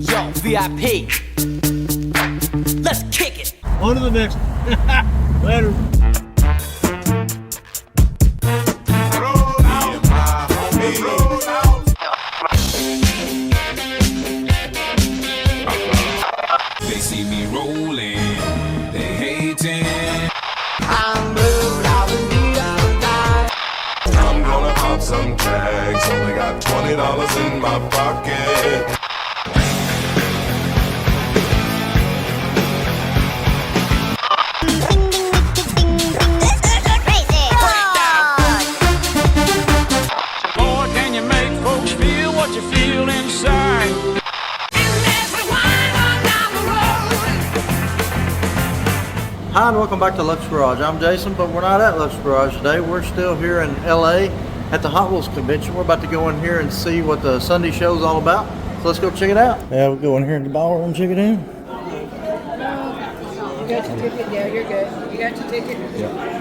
Yo, VIP. Let's kick it. On to the next. Later. They see me rolling, they hating. I'm gonna pop some tags. Only got $20 in my pocket. Boy, can you make folks feel what you feel inside? Hi and welcome back to Luxe Garage. I'm Jason, but we're not at Luxe Garage today. We're still here in LA at the Hot Wheels convention. We're about to go in here and see what the Sunday show is all about. So let's go check it out. Yeah, we'll go in here in the ballroom, check it in. You got your ticket? Yeah, you're good. You got your ticket? Yeah.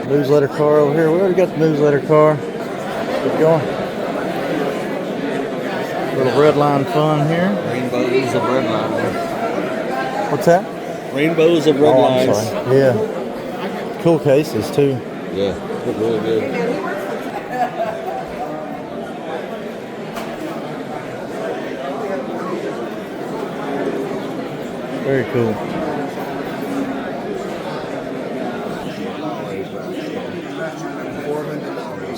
Newsletter car over here. We already got the newsletter car. Keep going. Little Redline fun here. Rainbows of Redline. What's that? Rainbows of Oh, I'm Redlines. sorry. Yeah. Cool cases too. Yeah, look really good. Very cool.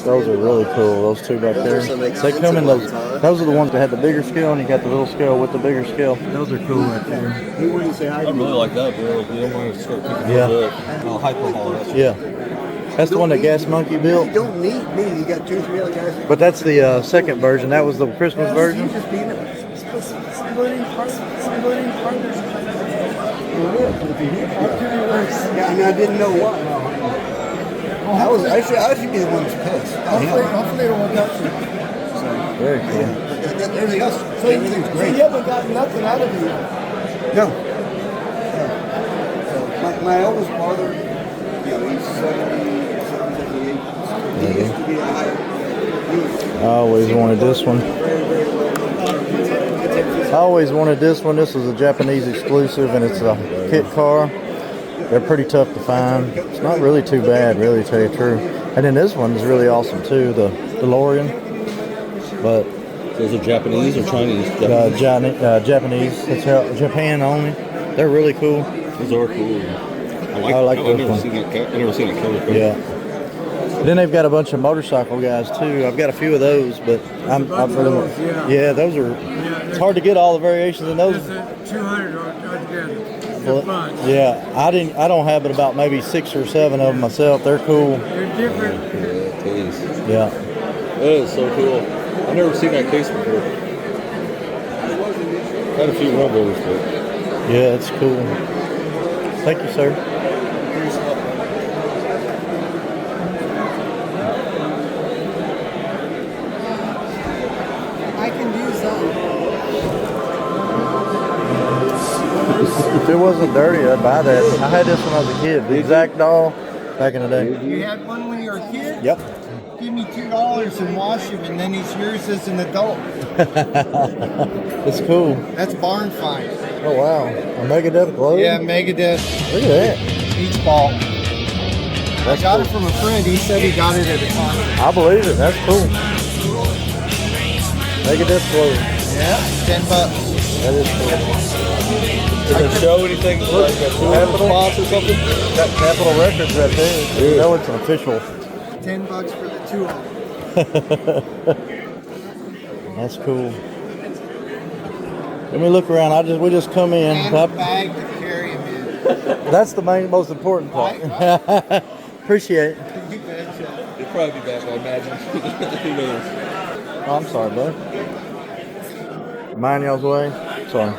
Those are really cool. Those two back there. They come in those. Those are the ones that had the bigger scale, and you got the little scale with the bigger scale. Those are cool right there. I really like that, bro. You don't want to start picking Yeah. those up. I'll hype them all. Yeah. That's the one that Gas Monkey built. You don't need me. You got 2 or 3 other guys. But that's the second version. That was the Christmas version. You just being splitting partners. Yeah, and I didn't know what. I should be the one that's pissed. Hopefully they don't want that shit. Very cool. Everything else, everything's great. So you haven't got nothing out of it yet? No. So my eldest brother, he's 78. He used to be a higher. I always wanted this one. I always wanted this one. This was a Japanese exclusive, and it's a kit car. They're pretty tough to find. It's not really too bad, really, to tell you the truth. And then this one is really awesome too, the DeLorean. But Those are Japanese or Chinese? Japanese. It's Japan only. They're really cool. Those are cool. I like I've this never one. seen that. I've never seen a car before. Yeah. Then they've got a bunch of motorcycle guys too. I've got a few of those, but I really want. Yeah, those are. It's hard to get all the variations in those. 200 altogether. Well, yeah, I don't have but about maybe 6 or 7 of them myself. They're cool. They're different. Yeah, please. Yeah. That is so cool. I've never seen that case before. Had a few rumbles, but Yeah, it's cool. Thank you, sir. I can do some. If it wasn't dirty, I'd buy that. I had this when I was a kid. The exact doll back in the day. You had one when you were a kid? Yep. Give me $2 and wash him, and then he's yours as an adult. It's cool. That's barn find. Oh, wow. A Megadeth glove? Yeah, Megadeth. Look at that. Beach ball. I That's got it cool. from a friend. He said he got it at a concert. I believe it. That's cool. Megadeth glove. Yeah, $10. That is cool. does it show anything like a Capital spots or something? Got Capitol Records right there. You know it's an official. $10 for the 2 of them. That's cool. Let me look around. We just come in. And a bag to carry him in. That's the most important part. Appreciate it. You betcha. It'll probably be back, I imagine. Who knows? Oh, I'm sorry, bud. Mind y'all's way. Sorry.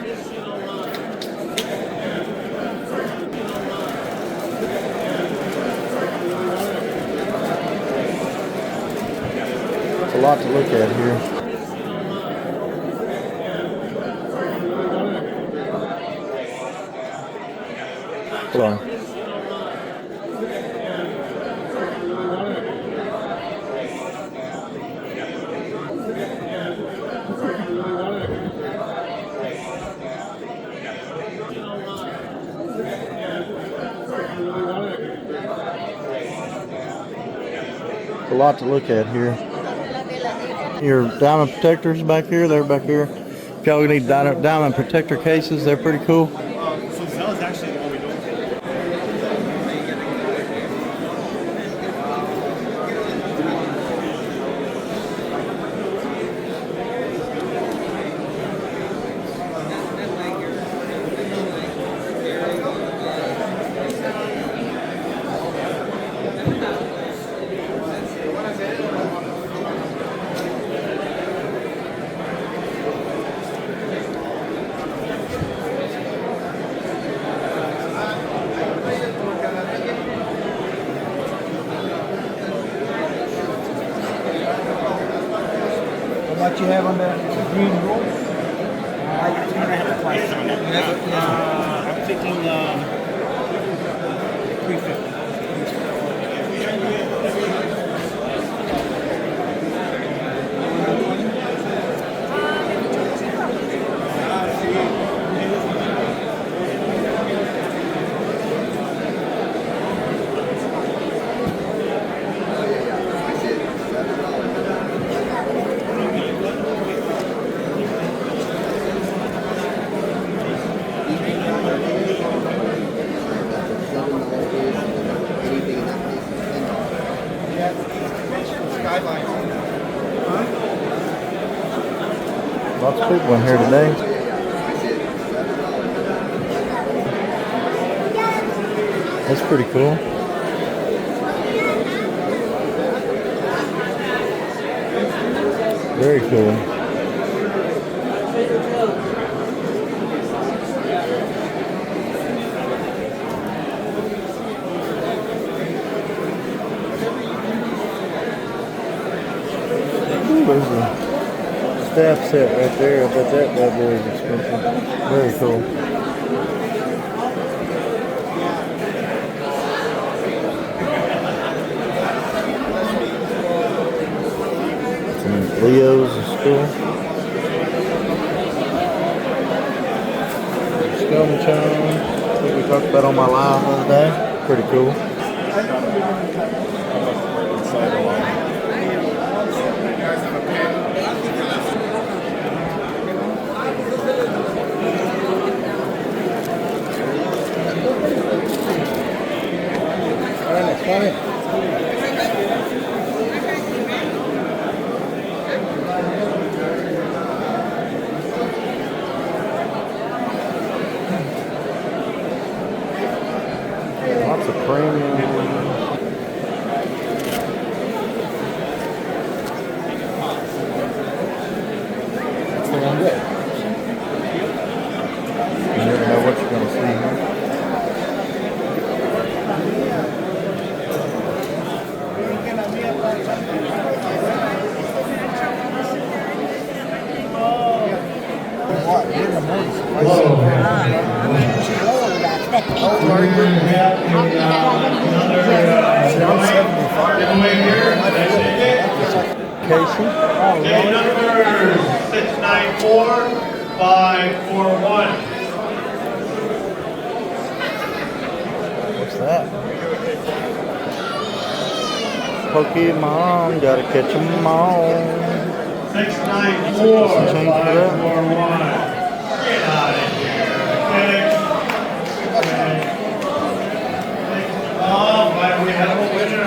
It's a lot to look at here. Hold on. It's a lot to look at here. Your diamond protectors back here, they're back here. If y'all need diamond protector cases, they're pretty cool. What you have on the green roll? I'm thinking 350. Lots of people in here today. That's pretty cool. Very cool. Ooh, there's a staff set right there. I bet that bad boy is expensive. Very cool. Some Leos is cool. Scum chime. I think we talked about on my live the other day. Pretty cool. Lots of premium. That's the one good. You never know what you're going to see here. Casey. Okay, numbers 694541. What's that? Pokemon, gotta catch 'em all. 694541. Get out of here, okay? Oh, but we have a winner.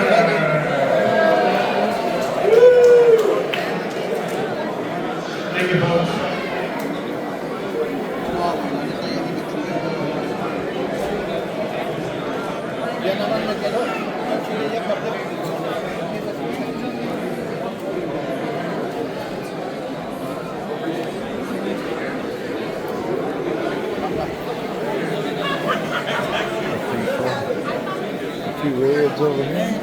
Thank you, folks. A few reds over here.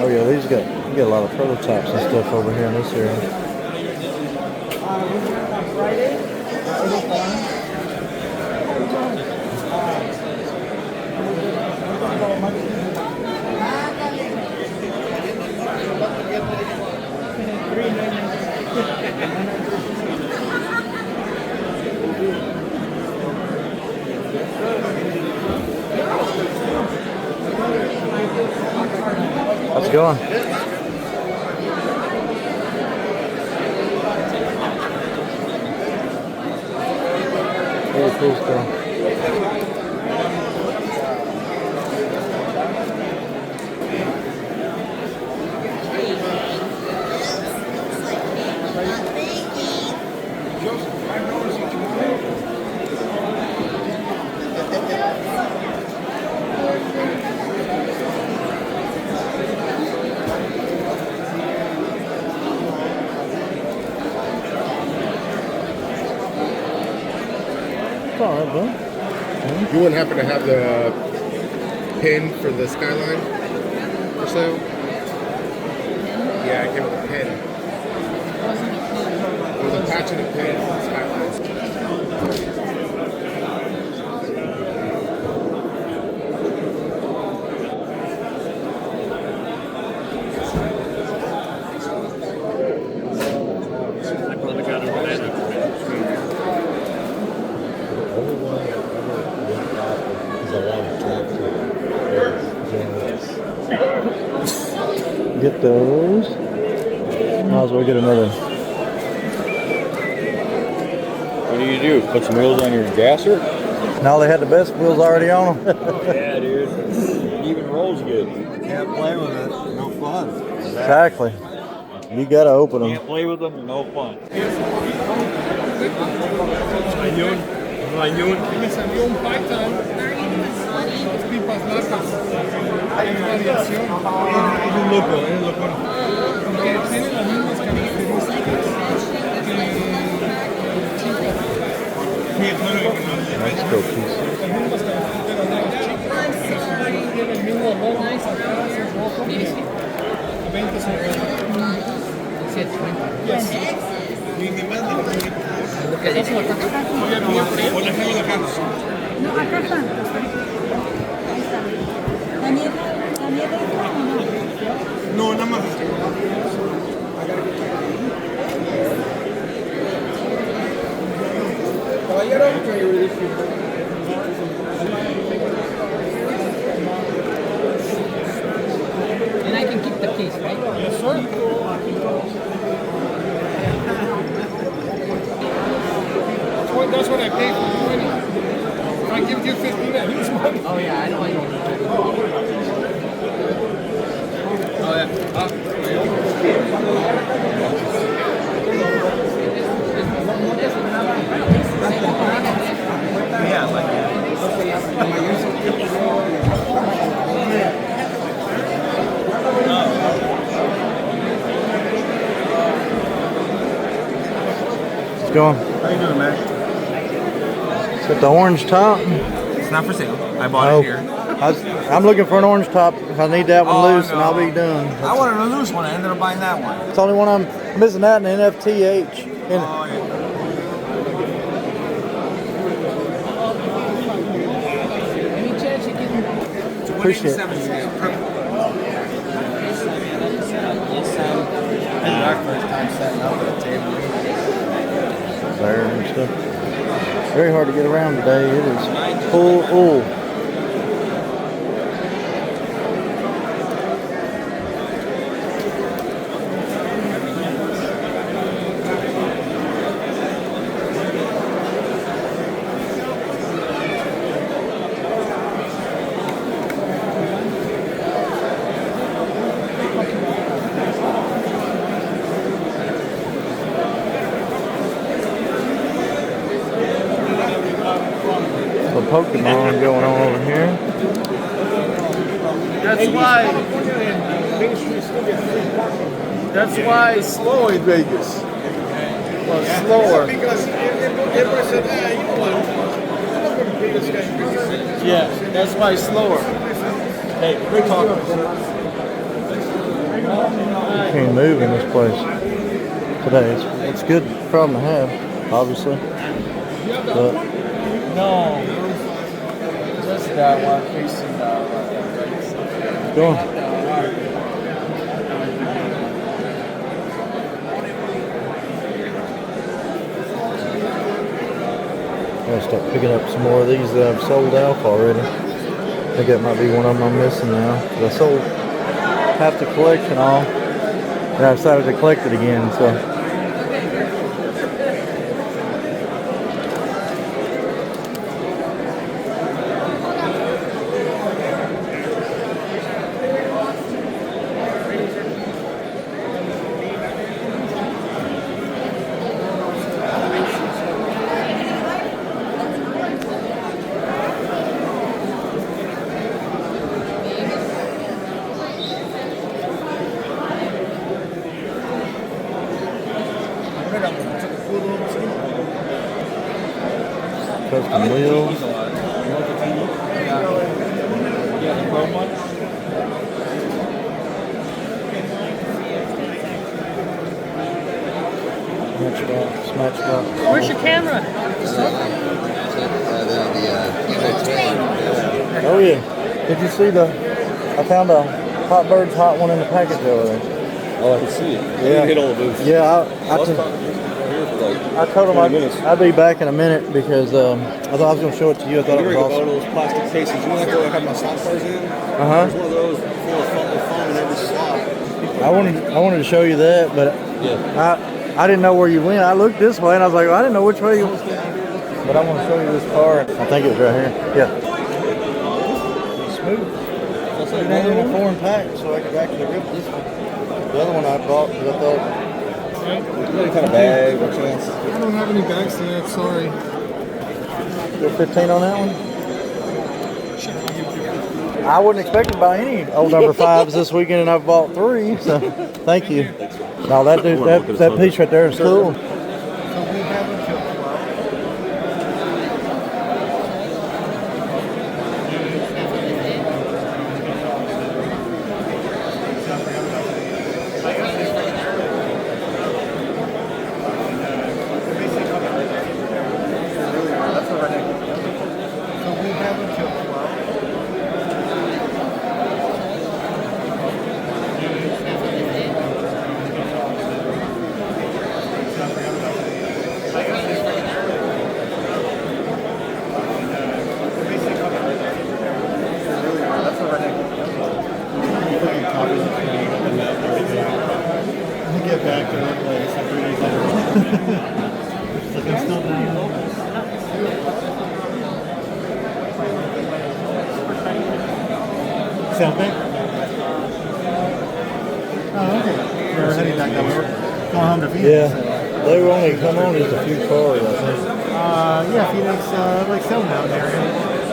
Oh yeah, these got you got a lot of prototypes and stuff over here in this area. That's It's going. Very cool stuff. It's all right, bro. You wouldn't happen to have the pin for the Skyline or so? Yeah, I came with a pin. With a patch and a pin for the Skyline. Get those. Might as well get another. What do you do? Put some wheels on your gasser? Now they had the best wheels already on them. Yeah, dude. It even rolls good. Can't play with it. No fun. Exactly. You gotta open them. Can't play with them, no fun. Me salió un Python. Las pipas largas. Hay variación. Es un loco, porque tiene las mismas características que Let's go, piece. las mismas características de las chicas. Tiene el mismo logo, atrás es rojo. A 20 centavos. Yes. No, acá está. Ahí está. ¿La nieve o no? No, nada más. Caballero. And I can keep the piece, right? Yes, sir. That's what I paid for doing it. If I give you 15, I lose money. Oh yeah, I know. Oh, yeah. It's going. How you doing, man? Got the orange top. It's not for sale. I bought it here. I'm looking for an orange top. I need that one loose, and I'll be done. I wanted a loose one. I ended up buying that one. It's the only one I'm missing. That and NFTH. And Oh, yeah. Any chance you can... appreciate it. 187 scale. This is our first time setting up at a table. There and stuff. Very hard to get around today. It is full. Pokemon going on over here. That's why it's slow in Vegas. Well, slower. Because everybody said, you know what? I'm not going to pay this guy. Yeah, that's why it's slower. Hey, great talk. You can't move in this place today. It's a good problem to have, obviously. But No, just that one facing the right. go on. I'm gonna start picking up some more of these that I've sold out already. I think that might be one of them I'm missing now. 'Cause I sold half the collection off. And I decided to collect it again, so. Custom wheels. Matchbox. Where's your camera? Oh yeah. Did you see I found a Hot Bird's Hot One in the package over there. Oh, I can see it. Yeah. You hit all the booths. Yeah, I told him I'd be back in a minute because I thought I was going to show it to you. I thought it was awesome. All those plastic cases. You know that I have my slot bars in? There's one of those full of foam in every slot. I wanted to show you that, but I didn't know where you went. I looked this way and I was like, well, I didn't know which way you went. But I want to show you this car. I think it was right here. Yeah. Smooth. It ain't in a foreign pack, so I could actually rip this one. The other one I bought because I thought. Any kind of bag or chance? I don't have any bags to that, sorry. You're 15 on that one? I wasn't expecting to buy any old number 5s this weekend, and I've bought 3, so thank you. No, that dude, that piece right there is cool. Get back to that place. Like I'm still down there. South Bay? Oh, okay. We're heading back that way. We're going home to Phoenix. Yeah, they were only come on just a few cars, I think. Yeah, Phoenix, like Stone Mountain area.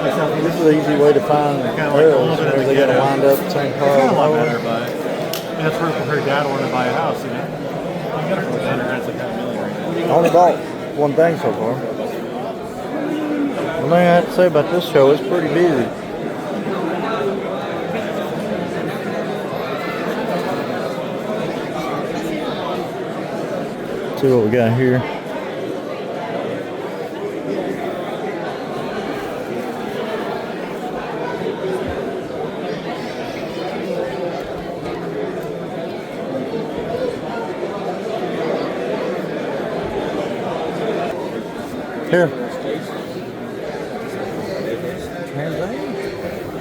Like South This is an easy way to find arrows because they got to wind up the same car. It's kind of a lot better, but that's where her dad wanted to buy a house, you know? You got to put that like $500,000 right I only bought one thing so far. One thing I have to say about this show, it's pretty busy. See what we got here. Here.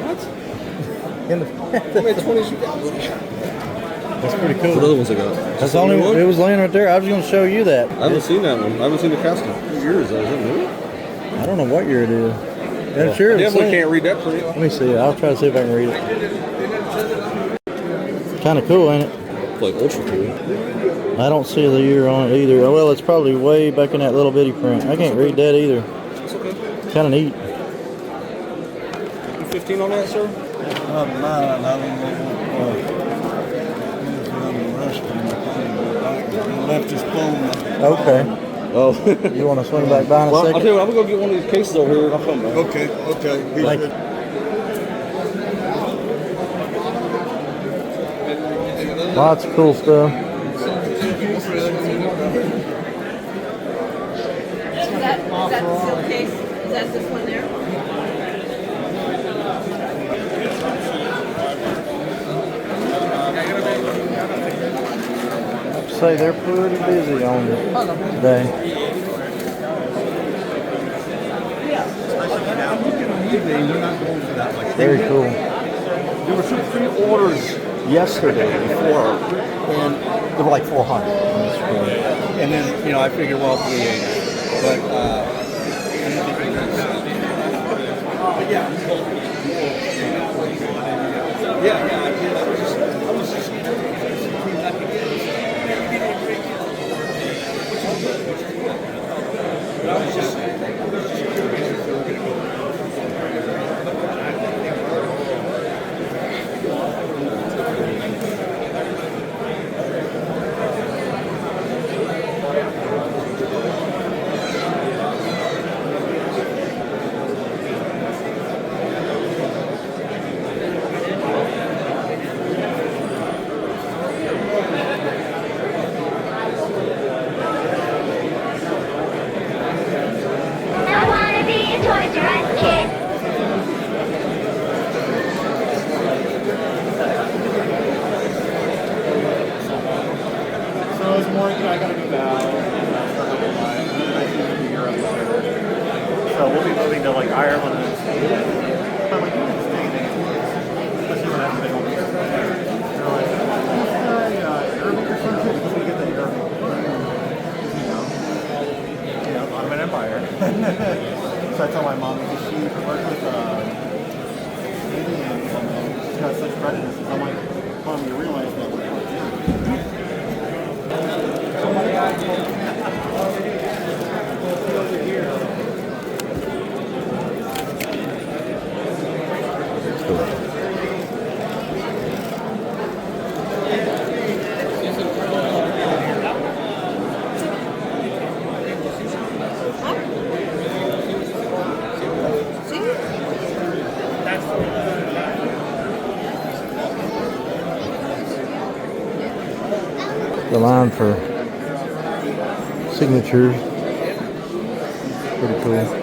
What? In the How many 20s you got? That's pretty cool. What other ones I got? That's the only one. It was laying right there. I was going to show you that. I haven't seen that one. I haven't seen the cast in a few years. Is that new? I don't know what year it is. Yeah, sure. I definitely can't read that pretty. Let me see. I'll try to see if I can read it. Kind of cool, ain't it? It's like ultra cool. I don't see the year on it either. Well, it's probably way back in that little bitty print. I can't read that either. It's okay. Kind of neat. You 15 on that, sir? Left his phone. Okay. Oh. You want to swing back by in a Well, I'll second? tell you what, I'm going to go get one of these cases over here. I'll come back. Okay. Thank you. Lots of cool stuff. Is that the silk case? Is that this one there? I'd say they're pretty busy on it today. Very cool. There were some pre-orders yesterday before, and they were like 400 on the screen. And then, you know, I figured, well, 380. But I didn't think it was. But yeah. Yeah, I did. I was just So I tell my mom because she worked with Indians and she's got such prejudices. I'm like, Mom, you realize that we're the line for signatures. Pretty cool.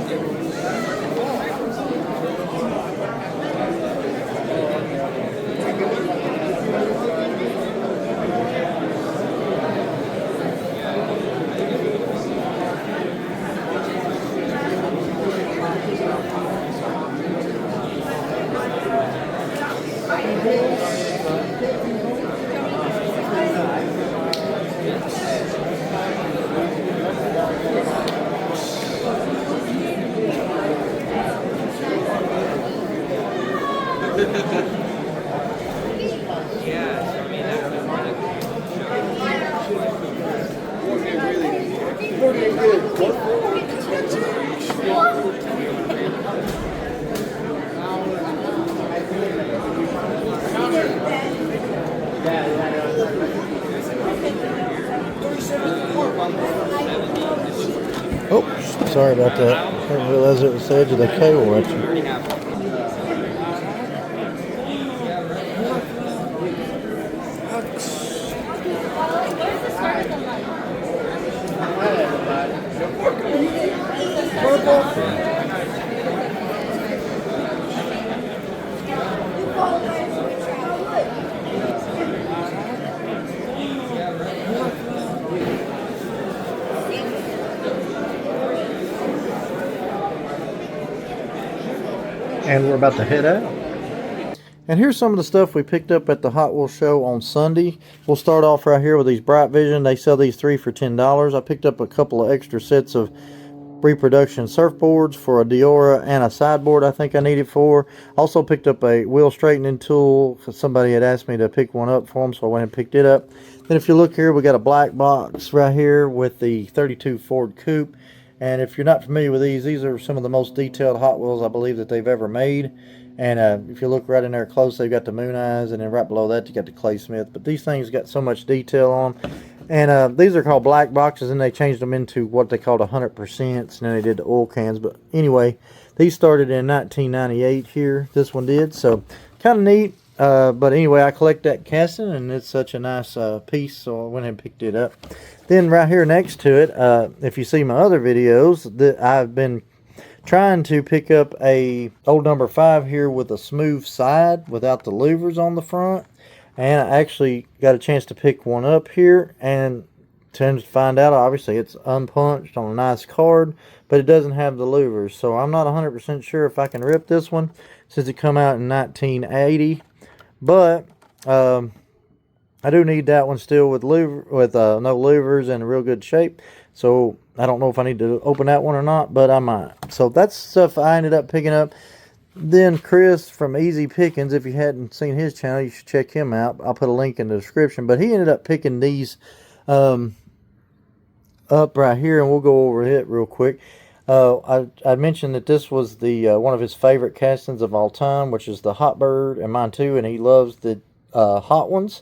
Oh, sorry about that. I didn't realize it was the edge of the cable actually. And we're about to head out. And here's some of the stuff we picked up at the Hot Wheels show on Sunday. We'll start off right here with these Bright Vision. They sell these 3 for $10. I picked up a couple of extra sets of reproduction surfboards for a Diora and a sideboard I think I needed for. Also picked up a wheel straightening tool because somebody had asked me to pick one up for them, so I went and picked it up. Then if you look here, we got a black box right here with the 32 Ford Coupe. And if you're not familiar with these are some of the most detailed Hot Wheels I believe that they've ever made. And if you look right in there close, they've got the moon eyes, and then right below that you got the Clay Smith. But these things got so much detail on them. And these are called black boxes, and they changed them into what they called 100%, and then they did the oil cans. But anyway, these started in 1998 here. This one did, so kind of neat. But anyway, I collect that casting, and it's such a nice piece, so I went ahead and picked it up. Then right here next to it, if you see my other videos, that I've been trying to pick up a old number 5 here with a smooth side without the louvers on the front. And I actually got a chance to pick one up here, and to find out, obviously it's unpunched on a nice card, but it doesn't have the louvers. So I'm not 100% sure if I can rip this one since it come out in 1980. But I do need that one still with no louvers and real good shape. So I don't know if I need to open that one or not, but I might. So that's stuff I ended up picking up. Then Chris from Eazy Pickenz, if you hadn't seen his channel, you should check him out. I'll put a link in the description. But he ended up picking these up right here, and we'll go over it real quick. I mentioned that this was the one of his favorite castings of all time, which is the Hot Bird, and mine too, and he loves the hot ones.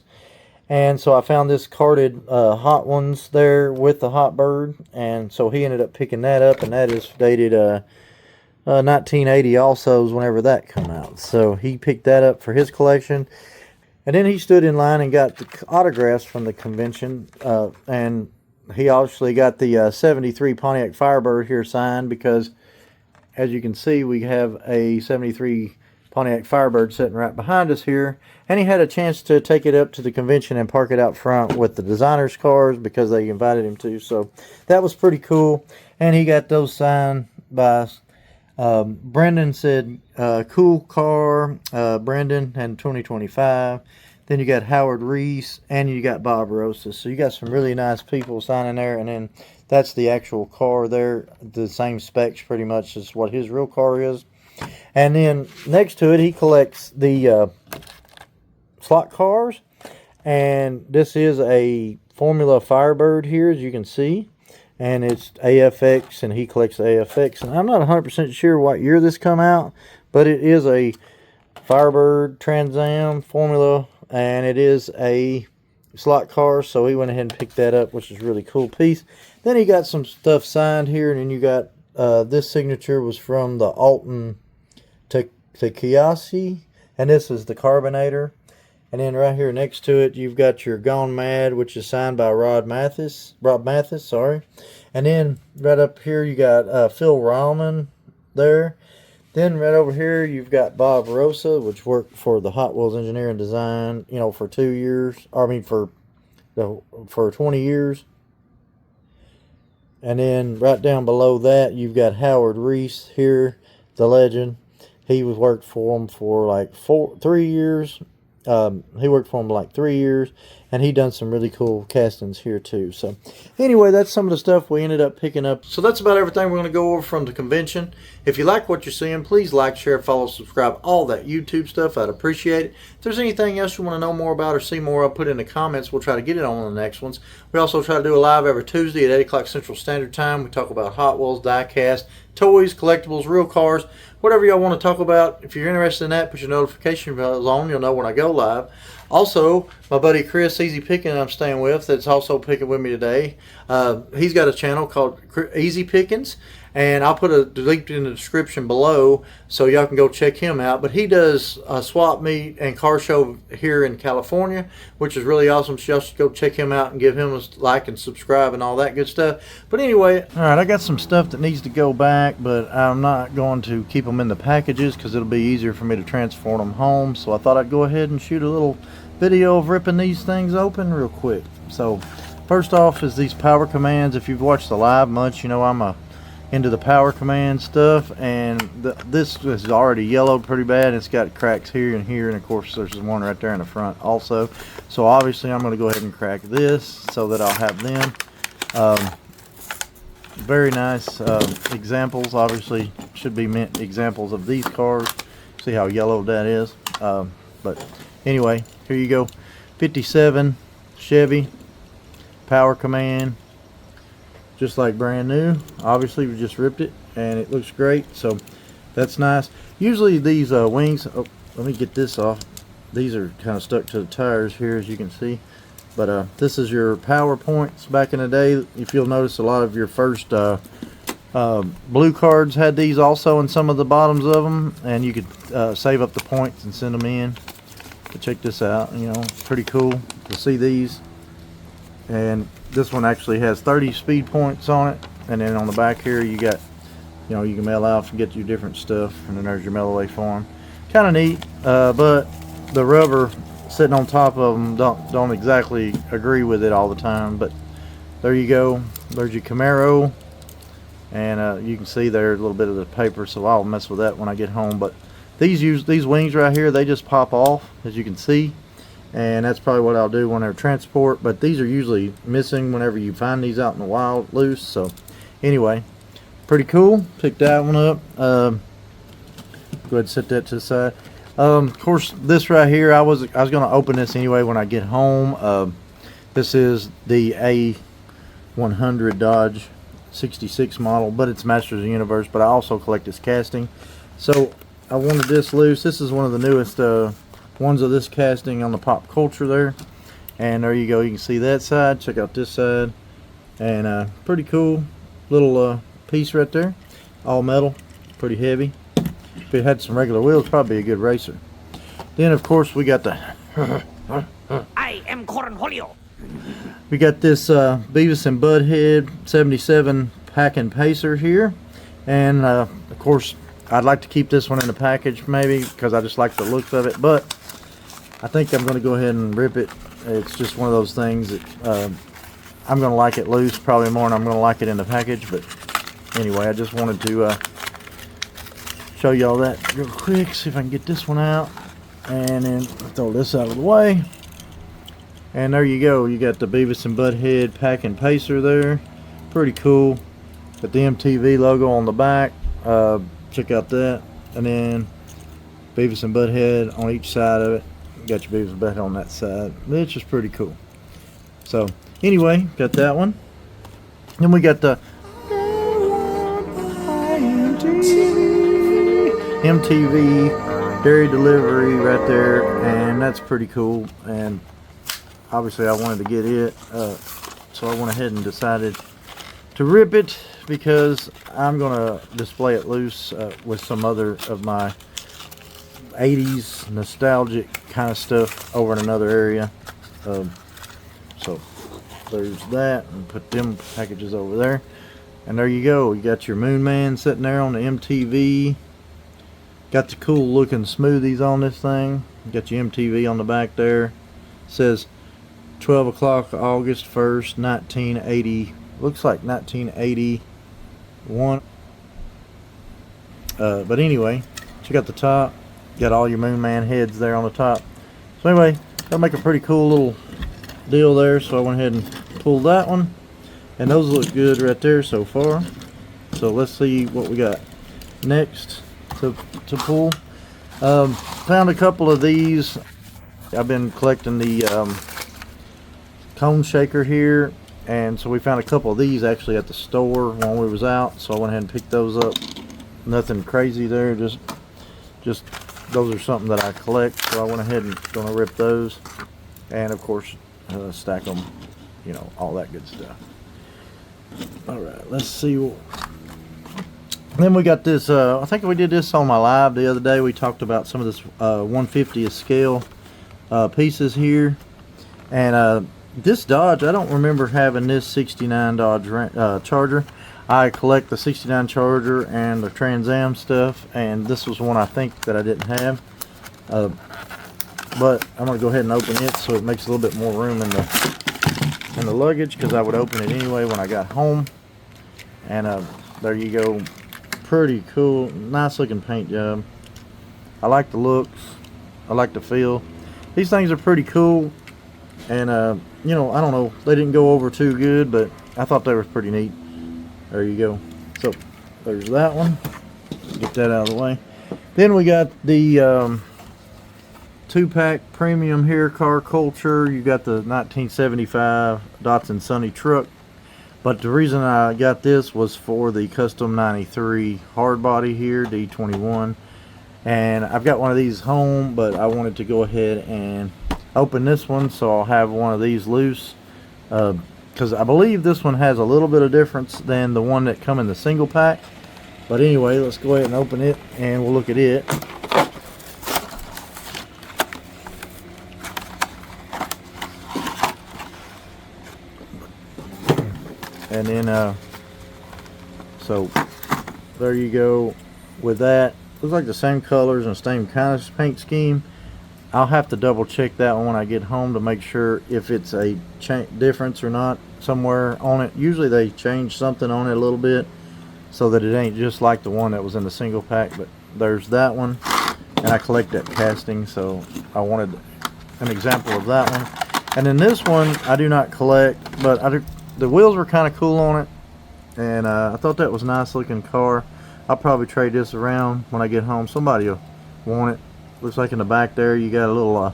And so I found this carded hot ones there with the Hot Bird, and so he ended up picking that up, and that is dated 1980 also is whenever that come out. So he picked that up for his collection. And then he stood in line and got the autographs from the convention, and he obviously got the 73 Pontiac Firebird here signed, because as you can see, we have a 73 Pontiac Firebird sitting right behind us here, and he had a chance to take it up to the convention and park it out front with the designers' cars because they invited him to. So that was pretty cool, and he got those signed by Brendan. Said cool car, Brendan, and 2025. Then you got Howard Rees, and you got Bob Rosas. So you got some really nice people signing there, and then that's the actual car there, the same specs pretty much as what his real car is. And then next to it, he collects the slot cars, and this is a Formula Firebird here, as you can see, and it's AFX, and he collects the AFX, and I'm not 100% sure what year this come out, but it is a Firebird Trans Am Formula, and it is a slot car, so he went ahead and picked that up, which is a really cool piece. Then he got some stuff signed here, and then you got this signature was from the Alton Tekiasi, and this is the Carbonator. And then right here next to it, you've got your Gone Mad, which is signed by Rob Mathis, sorry. And then right up here, you got Phil Rahman there. Then right over here, you've got Bob Rosas, which worked for the Hot Wheels Engineering Design, you know, for 2 years. I mean, for 20 years. And then right down below that, you've got Howard Rees here, the legend. He worked for him for like 3 years. He worked for him like 3 years, and he done some really cool castings here too. So anyway, that's some of the stuff we ended up picking up. So that's about everything we're going to go over from the convention. If you like what you're seeing, please like, share, follow, subscribe, all that YouTube stuff. I'd appreciate it. If there's anything else you want to know more about or see more, I'll put in the comments. We'll try to get it on the next ones. We also try to do a live every Tuesday at 8 o'clock Central Standard Time. We talk about Hot Wheels, Diecast, toys, collectibles, real cars, whatever y'all want to talk about. If you're interested in that, put your notification bells on. You'll know when I go live. Also, my buddy Chris, Eazy Pickenz, I'm staying with, that's also picking with me today. He's got a channel called Eazy Pickenz, and I'll put a link in the description below so y'all can go check him out. But he does a swap meet and car show here in California, which is really awesome. So y'all should go check him out and give him a like and subscribe and all that good stuff. But anyway, all right, I got some stuff that needs to go back, but I'm not going to keep them in the packages because it'll be easier for me to transport them home. So I thought I'd go ahead and shoot a little video of ripping these things open real quick. So first off is these power commands. If you've watched the live much, you know I'm into the power command stuff, and this is already yellowed pretty bad. It's got cracks here and here, and of course there's one right there in the front also. So obviously I'm going to go ahead and crack this so that I'll have them. Very nice examples. Obviously should be meant examples of these cars. See how yellowed that is. But anyway, here you go. 57 Chevy power command, just like brand new. Obviously we just ripped it and it looks great, so that's nice. Usually these wings, oh, let me get this off. These are kind of stuck to the tires here, as you can see. But this is your power points back in the day. If you'll notice, a lot of your first blue cards had these also in some of the bottoms of them, and you could save up the points and send them in. But check this out, you know, pretty cool to see these. And this one actually has 30 speed points on it, and then on the back here you got, you know, you can mail out and get your different stuff, and then there's your mail away form. Kind of neat, but the rubber sitting on top of them don't exactly agree with it all the time. But there you go. There's your Camaro, and you can see there a little bit of the paper, so I'll mess with that when I get home. But these wings right here, they just pop off, as you can see, and that's probably what I'll do when they're transport. But these are usually missing whenever you find these out in the wild loose. So anyway, pretty cool. Picked that one up. Go ahead and set that to the side. Of course, this right here, I was going to open this anyway when I get home. This is the A100 Dodge 66 model, but it's Masters of the Universe. But I also collect this casting, so I wanted this loose. This is one of the newest ones of this casting on the Pop Culture there, and there you go. You can see that side. Check out this side, and pretty cool little piece right there, all metal, pretty heavy. If it had some regular wheels, probably a good racer. Then of course we got the I am Cornholio. we got this Beavis and Butthead 77 Pack and Pacer here, and of course I'd like to keep this one in the package maybe because I just like the looks of it, but I think I'm going to go ahead and rip it. It's just one of those things that I'm going to like it loose probably more than I'm going to like it in the package. But anyway, I just wanted to show y'all that real quick. See if I can get this one out, and then throw this out of the way. And there you go. You got the Beavis and Butthead Pack and Pacer there. Pretty cool. Got the MTV logo on the back. Check out that. And then Beavis and Butthead on each side of it. Got your Beavis and Butthead on that side, which is pretty cool. So anyway, got that one. Then we got the MTV dairy delivery right there, and that's pretty cool. And obviously I wanted to get it, so I went ahead and decided to rip it because I'm gonna display it loose with some other of my 80s nostalgic kind of stuff over in another area. So there's that, and put them packages over there. And there you go. You got your Moon Man sitting there on the MTV. Got the cool looking smoothies on this thing. You got your MTV on the back there. It says 12 o'clock August 1st 1980. Looks like 1981. But anyway, check out the top. Got all your Moon Man heads there on the top. So anyway, that'll make a pretty cool little deal there. So I went ahead and pulled that one. And those look good right there so far. So let's see what we got next to pull. Found a couple of these. I've been collecting the cone shaker here, and so we found a couple of these actually at the store when we was out. So I went ahead and picked those up. Nothing crazy there, just those are something that I collect. So I went ahead and gonna rip those, and of course stack them, you know, all that good stuff. Alright, let's see. Then we got this, I think we did this on my live the other day. We talked about some of this 150th scale pieces here. And this Dodge, I don't remember having this 69 Dodge Charger. I collect the 69 Charger and the Trans Am stuff, and this was one I think that I didn't have. But I'm going to go ahead and open it so it makes a little bit more room in the luggage, because I would open it anyway when I got home. And there you go. Pretty cool, nice looking paint job. I like the looks, I like the feel. These things are pretty cool, and you know, I don't know, they didn't go over too good, but I thought they were pretty neat. There you go. So there's that one. Get that out of the way. Then we got the 2-pack premium here, Car Culture. You got the 1975 Datsun Sunny truck. But the reason I got this was for the Custom 93 hard body here, D21. And I've got one of these home, but I wanted to go ahead and open this one, so I'll have one of these loose. Because I believe this one has a little bit of difference than the one that come in the single pack. But anyway, let's go ahead and open it, and we'll look at it. And then so there you go with that. Looks like the same colors and same kind of paint scheme. I'll have to double check that one when I get home to make sure if it's a difference or not somewhere on it. Usually they change something on it a little bit so that it ain't just like the one that was in the single pack. But there's that one, and I collect that casting, so I wanted an example of that one. And then this one I do not collect, but the wheels were kind of cool on it, and I thought that was a nice looking car. I'll probably trade this around when I get home. Somebody will want it. Looks like in the back there you got a little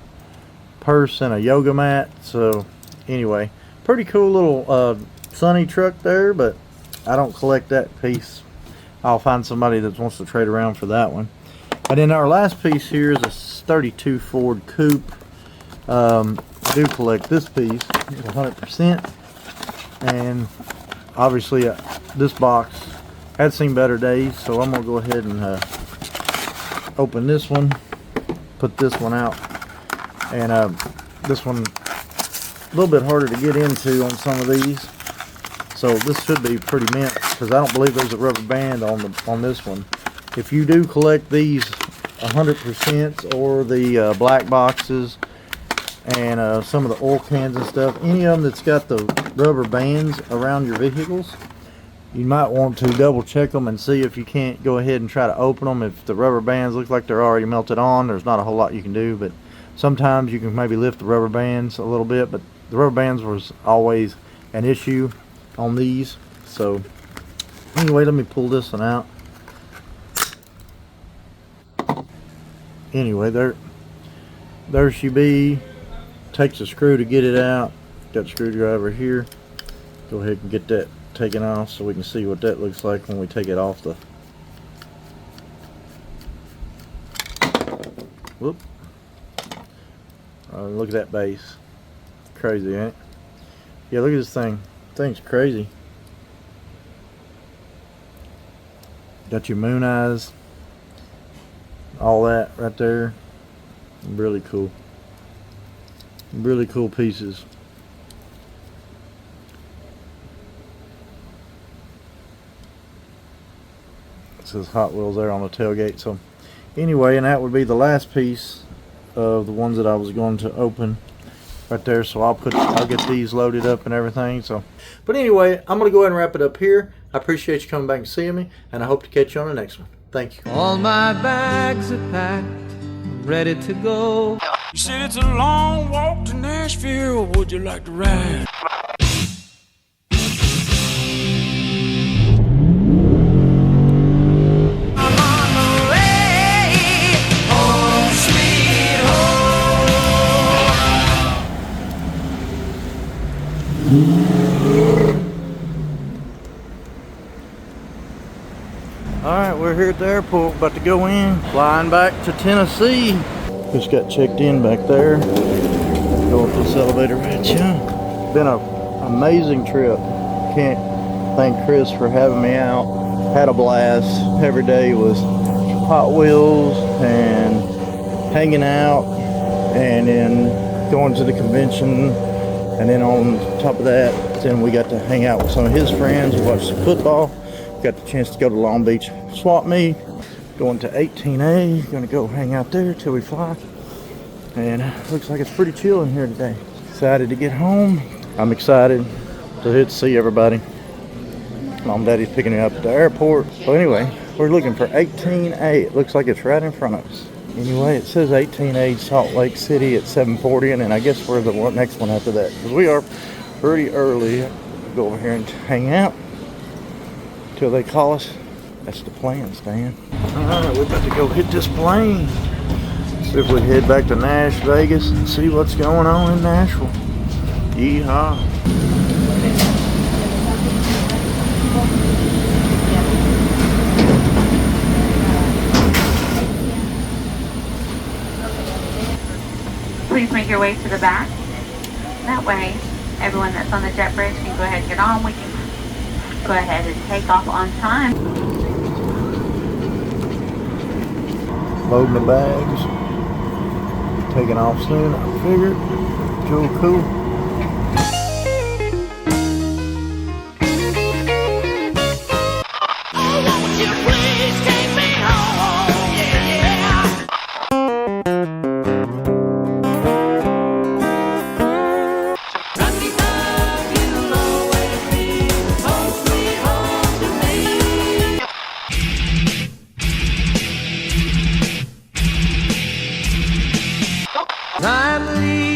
purse and a yoga mat. So anyway, pretty cool little sunny truck there, but I don't collect that piece. I'll find somebody that wants to trade around for that one. And then our last piece here is a 32 Ford Coupe. I do collect this piece. It's 100%. And obviously this box had seen better days, so I'm gonna go ahead and open this one, put this one out, and this one a little bit harder to get into on some of these. So this should be pretty mint, because I don't believe there's a rubber band on this one. If you do collect these 100% or the black boxes and some of the oil cans and stuff, any of them that's got the rubber bands around your vehicles, you might want to double check them and see if you can't go ahead and try to open them. If the rubber bands look like they're already melted on, there's not a whole lot you can do, but sometimes you can maybe lift the rubber bands a little bit. But the rubber bands was always an issue on these. So anyway, let me pull this one out. Anyway, there she be. Takes a screw to get it out. Got a screwdriver here. Go ahead and get that taken off so we can see what that looks like when we take it off the. Whoop. Look at that base. Crazy, ain't it? Yeah, look at this thing. Thing's crazy. Got your moon eyes. All that right there. Really cool. Really cool pieces. It says Hot Wheels there on the tailgate. So anyway, and that would be the last piece of the ones that I was going to open right there. So I'll get these loaded up and everything. So, but anyway, I'm gonna go ahead and wrap it up here. I appreciate you coming back and seeing me, and I hope to catch you on the next one. Thank you. All my bags are packed, ready to go. You said it's a long walk to Nashville. Would you like to ride? Alright, we're here at the airport, about to go in, flying back to Tennessee. Just got checked in back there. Go up this elevator right here. Been an amazing trip. Can't thank Chris for having me out. Had a blast. Every day was Hot Wheels and hanging out, and then going to the convention, and then on top of that, then we got to hang out with some of his friends, watch some football. Got the chance to go to Long Beach swap meet, going to 18A, gonna go hang out there till we fly. And looks like it's pretty chill in here today. Excited to get home. I'm excited to hit see everybody. Mom and Daddy's picking me up at the airport. So anyway, we're looking for 18A. It looks like it's right in front of us. Anyway, it says 18A Salt Lake City at 7:40, and then I guess we're the next one after that, because we are pretty early. Go over here and hang out till they call us. That's the plan, Stan. Alright, we're about to go hit this plane. See if we head back to Vegas and see what's going on in Nashville. Yeehaw. Please make your way to the back. That way, everyone that's on the jet bridge can go ahead and get on. We can go ahead and take off on time. Loading the bags. Taking off soon, I figured. Cool. I'm leaving.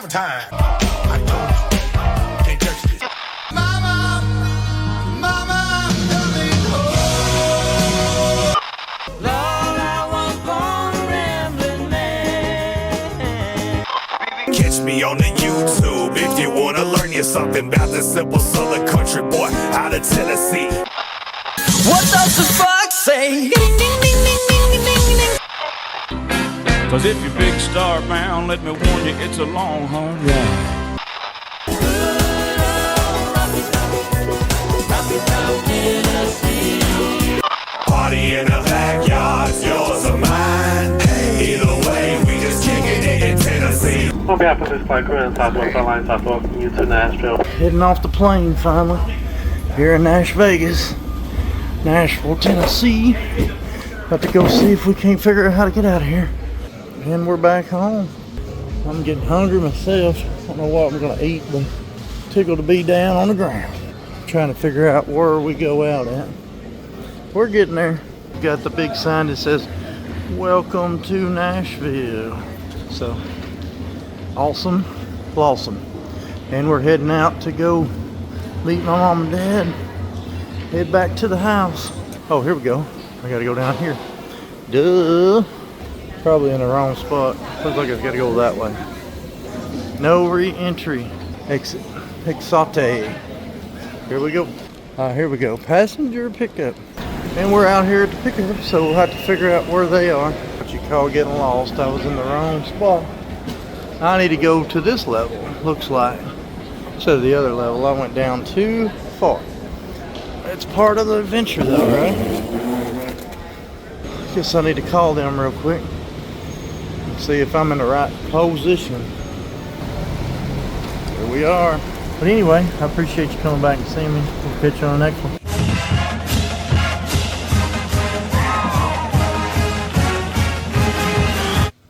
time. I told you, can't touch this. Mama, mama, tell me Lord, I was born a rambling man. catch me on the YouTube if you wanna learn you something about the simple southern country boy out of Tennessee. What does the fox say? Cause if you're big star bound, let me warn you, it's a long, hard ride. Party in the backyard's yours or mine. Either way, we just kicking it in Tennessee. On behalf of this flight crew and Southwest Airlines, South welcome you to Nashville. Heading off the plane finally. Here in Vegas, Nashville, Tennessee. About to go see if we can't figure out how to get out of here. And we're back home. I'm getting hungry myself. I don't know what I'm gonna eat, but tickled to be down on the ground. Trying to figure out where we go out at. We're getting there. Got the big sign that says, "Welcome to Nashville." So, awesome, blossom. And we're heading out to go meet my mom and dad. Head back to the house. Oh, here we go. I gotta go down here. Duh. Probably in the wrong spot. Looks like I've got to go that way. No re-entry. Exit. Exate. Here we go. Here we go. Passenger pickup. And we're out here at the pickup, so we'll have to figure out where they are. What you call getting lost. I was in the wrong spot. I need to go to this level, looks like. Instead of the other level, I went down too far. It's part of the adventure though, right? Guess I need to call them real quick. See if I'm in the right position. Here we are. But anyway, I appreciate you coming back and seeing me. We'll catch you on the next one.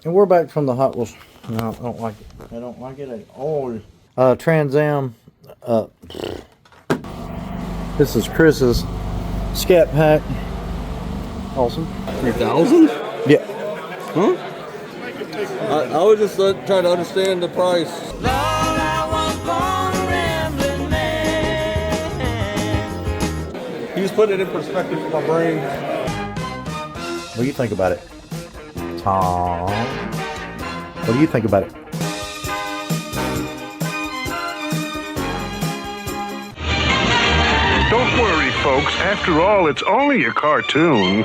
And we're back from the Hot Wheels. No, I don't like it. I don't like it at all. Trans Am. This is Chris's Scat Pack. Awesome. 3,000? Yeah. Huh? I was just trying to understand the price. Lord, I was born a rambling man. He was putting it in perspective for my brain. What do you think about it, Tom? What do you think about it? Don't worry, folks. After all, it's only a cartoon.